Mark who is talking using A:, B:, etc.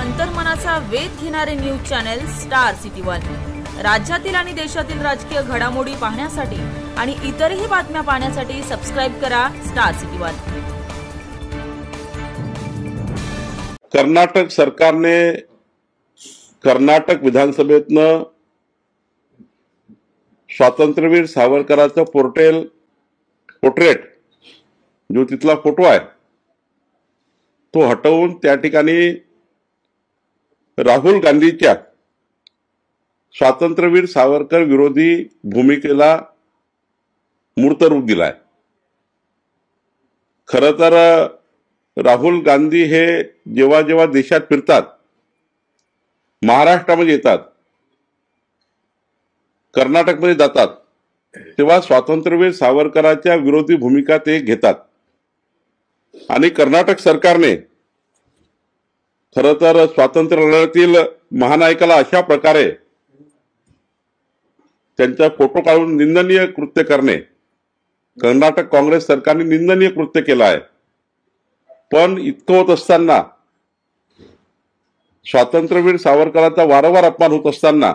A: अंतर्मनाचा वेध घेणारे news channel star city one. राज्यातील आणि देशातील राजकीय घडामोडी पाहण्यासाठी आणि इतरही बातम्या पाहण्यासाठी सबस्क्राइब करा स्टार सिटी वन।
B: कर्नाटक सरकारने कर्नाटक विधानसभेतनं स्वातंत्र्यवीर सावरकरांचा पोर्ट्रेट जो तिथला फोटो आहे तो हटवून त्या ठिकाणी राहुल गांधीच्या स्वातंत्र्यवीर सावरकर विरोधी भूमिकेला मूर्त रूप दिलाय। खरं तर राहुल गांधी हे जेव्हा जेव्हा देशात फिरतात, महाराष्ट्रामध्ये येतात, कर्नाटकमध्ये जातात, तेव्हा स्वातंत्र्यवीर सावरकरांच्या विरोधी भूमिका ते घेतात। आणि कर्नाटक सरकारने खरं तर स्वातंत्र्य लढ्यातील महानायकाला अशा प्रकारे त्यांचा फोटो काढून निंदनीय कृत्य करणे, कर्नाटक काँग्रेस सरकारने निंदनीय कृत्य केलं आहे। पण इतकं होत असताना, स्वातंत्र्यवीर सावरकरांचा वारंवार अपमान होत असताना